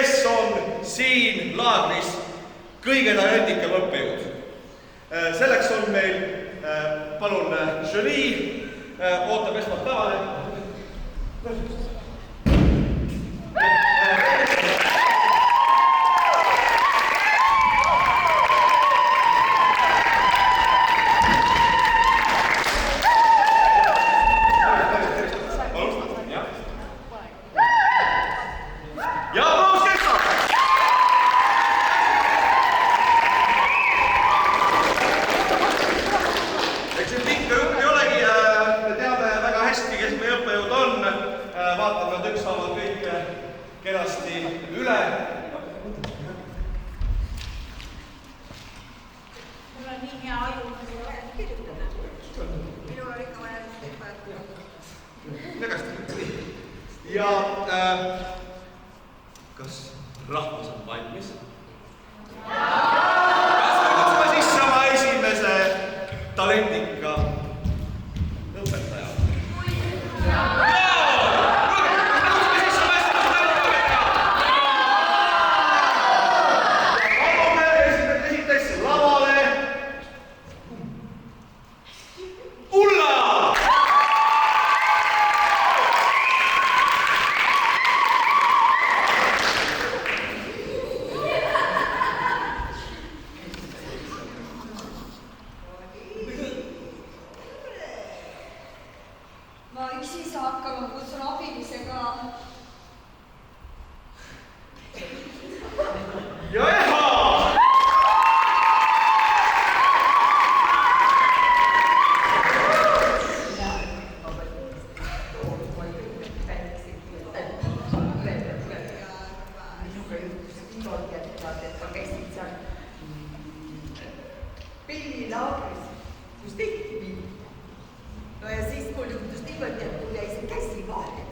kes on siin laagris kõige talendikam õppejõud. Selleks on meil, palun, žürii, ootab esmalt tavale. Kas rahvas on valmis? Kas me kutsume sisse oma esimese talendika õpetaja? Palume esiteks lavale Ulla! Pillilaagris, kus tehti pilli. No ja siis mul juhtus niimoodi, et mul jäi see käsi vahele.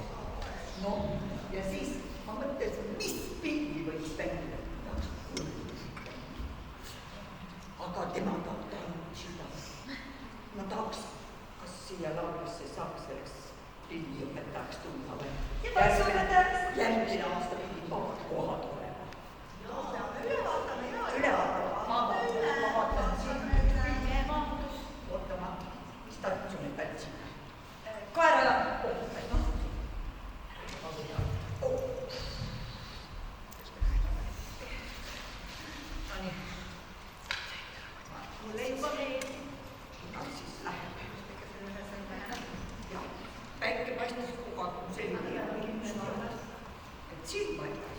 No ja siis ma mõtlesin, mis pilli võiks mängida. Aga tema tahab seda. Ma tahaks, kas siia laagrisse saaks selleks pilliõpetajaks tulla või? Järgmine aasta pidi vabad kohad olema. Üle vaatame. Ma vaatan siin. Ootama, mis Tartu nüüd pältsime? Kaera mul ei pane. Siis läheb. Päike paistis kogu aeg selline. Et silma ei paistis.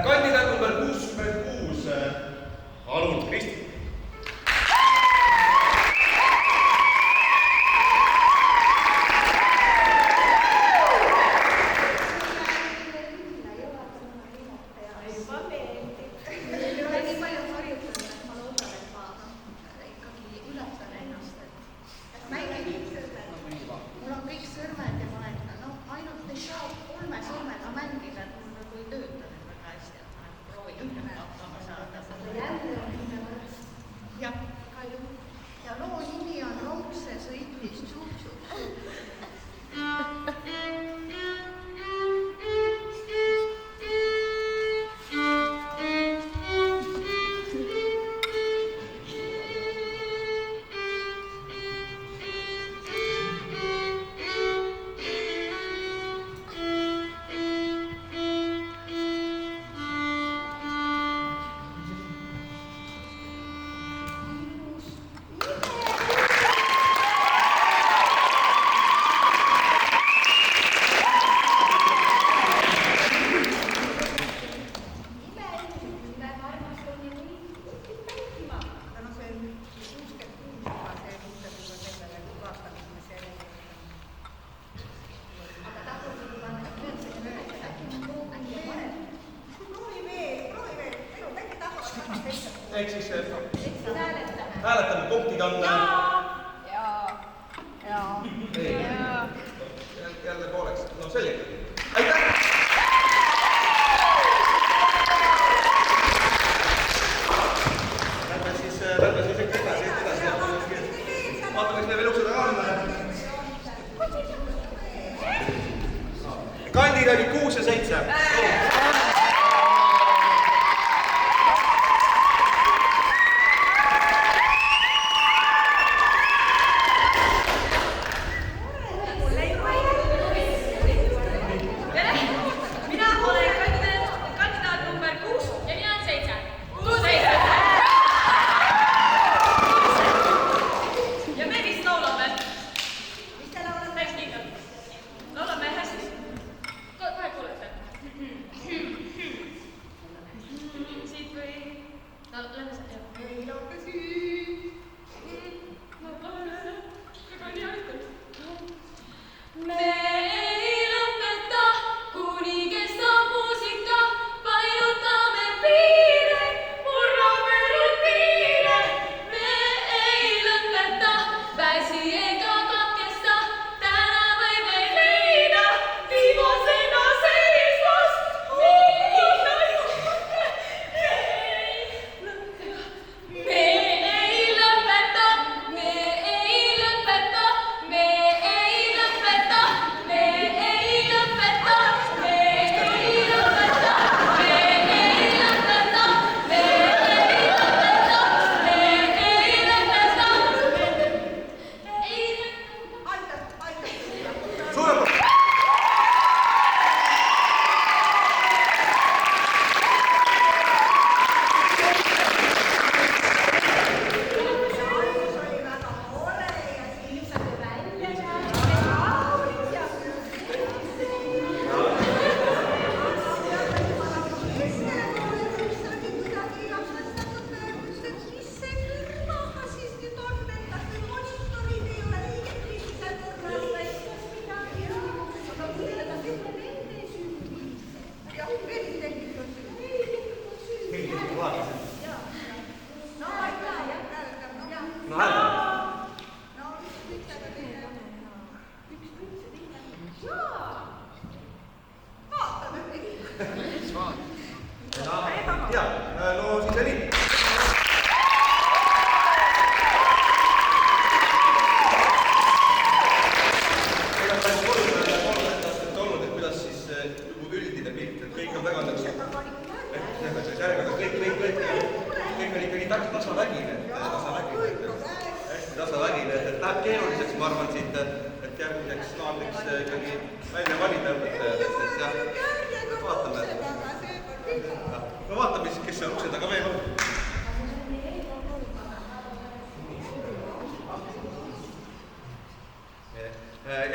Kandidaat number 66, Alun Kristi. ehk siis hääletame. hääletame, punktid on jälle pooleks. No selge. Aitäh! Lähme siis ikka edasi. Vaatame, kas meil veel ukse taga on. Kandidaadid 6 ja 7.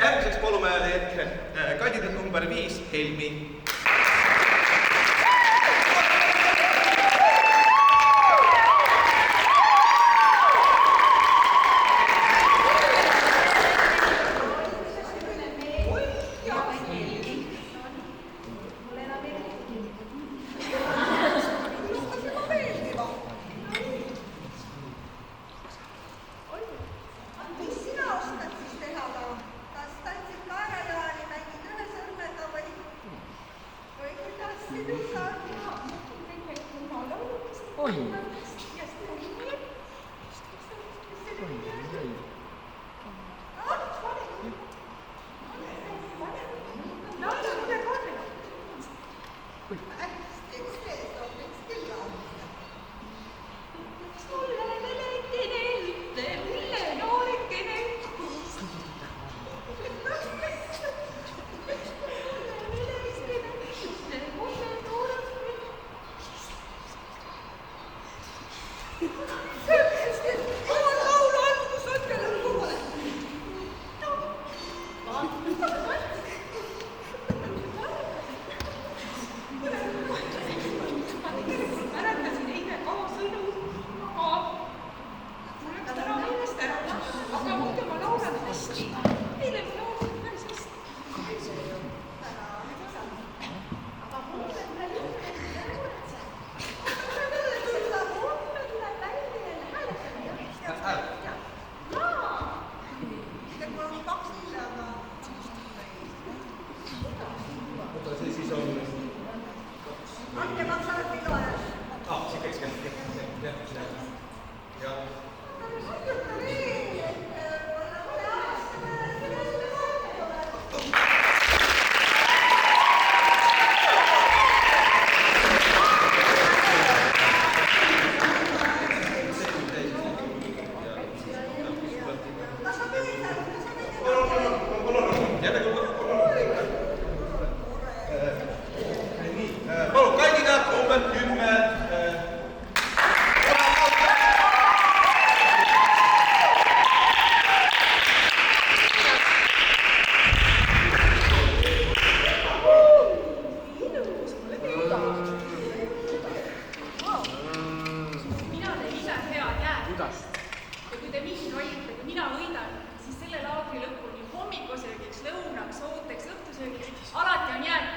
Järgmiseks palume kandidaat number 5, Helmi.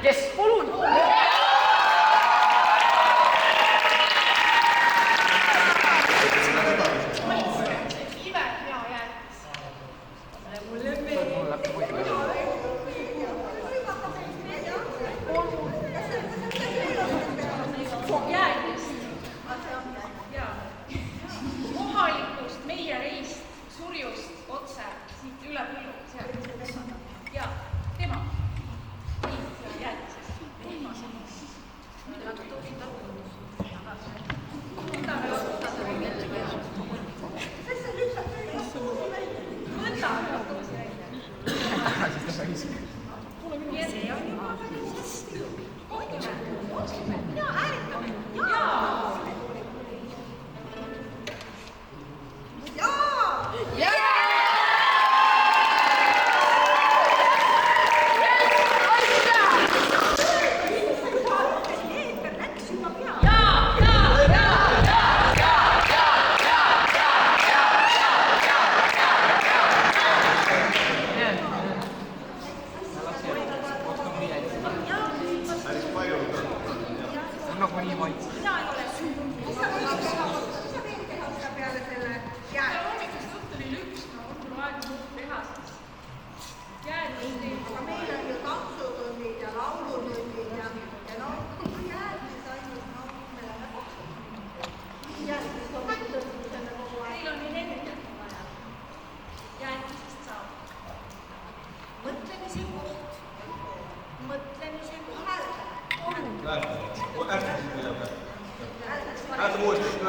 Yes, palun! Kohalikust meie reist, Surjust otse, siit üle põllu, seal. Ja tema. Nii, jäätisest. Võtame otsustada või mitte. Võtame ja see on juba hästi. Kohtume. Ja hääletame. Jaa.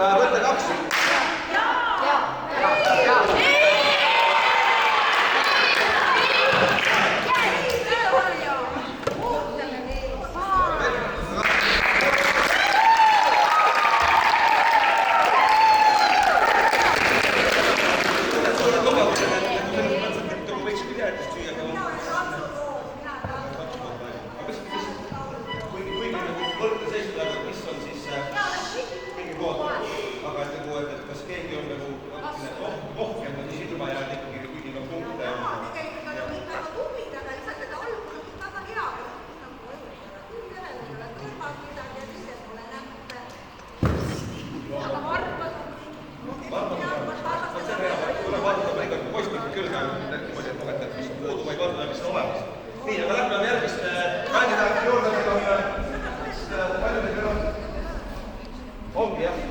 Võtta kaks.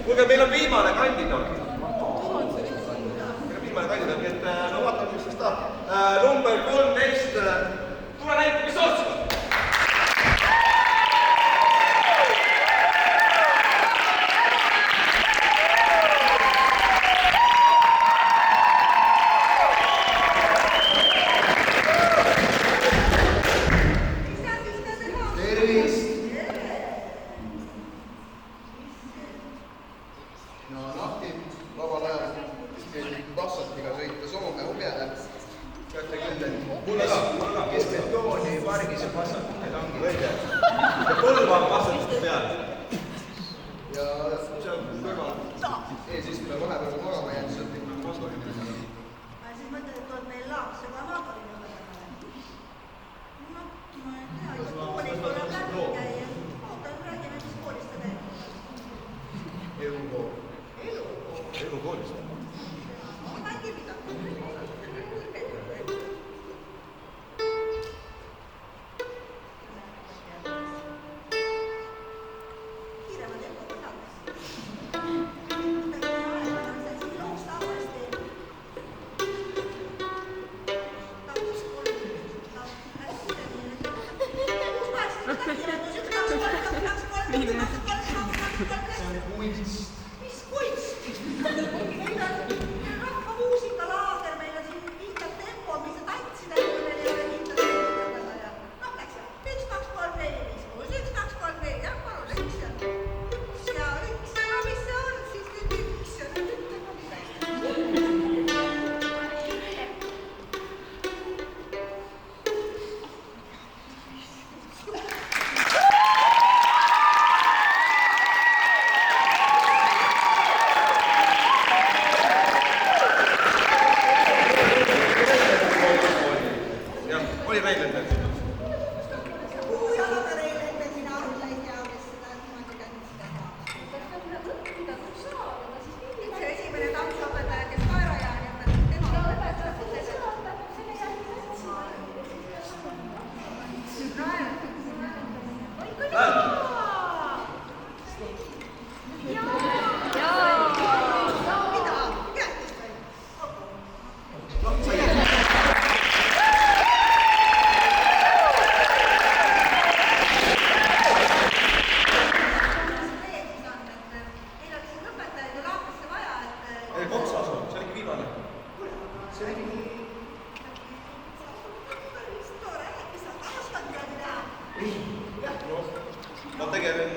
Kuulge, meil on viimane kandidaat. Nii et no vaatame, mis sest tahab. Number 13. Tule näita, mis otsustad. Ma tegelen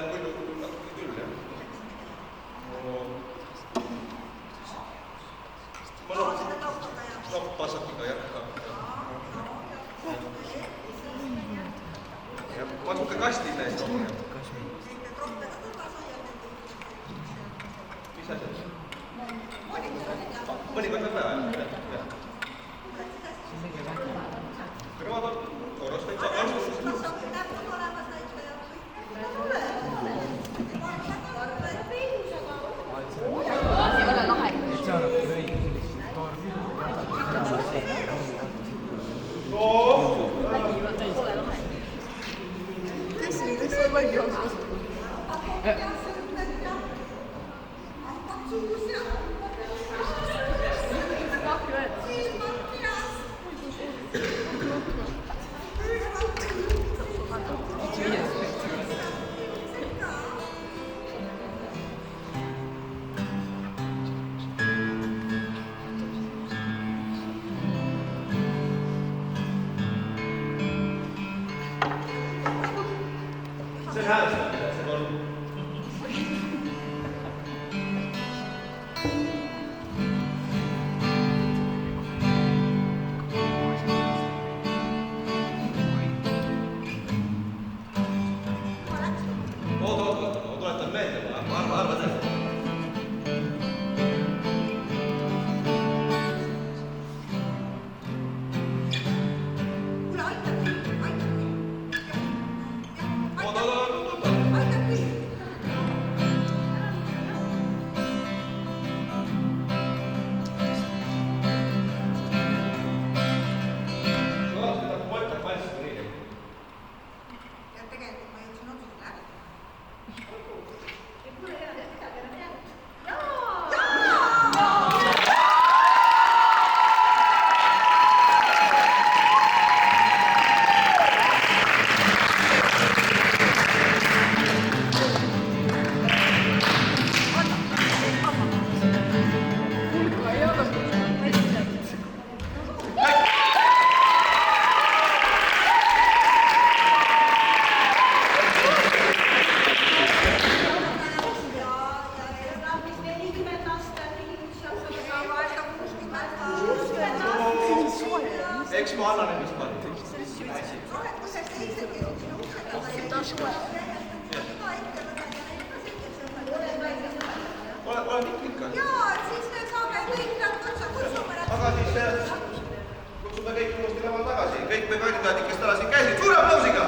muidu küll, jah. Ma passakiga, jah. Ma niisugune kastile eest olen. Mis asjad? Mõnikord on vaja, jah. Kõrvad on korras, täitsa alustused. See on hääletusel, mida see on. Oot, tuletan meelde, ma arvan seda. Eks ma annan ennast parem. Olen ikka. Jaa, siis me saame kõik nad kutsume. Aga siis kutsume kõik uuesti lavale tagasi. Kõik me kandidaadid, kes täna siin käisid. Suure aplausiga!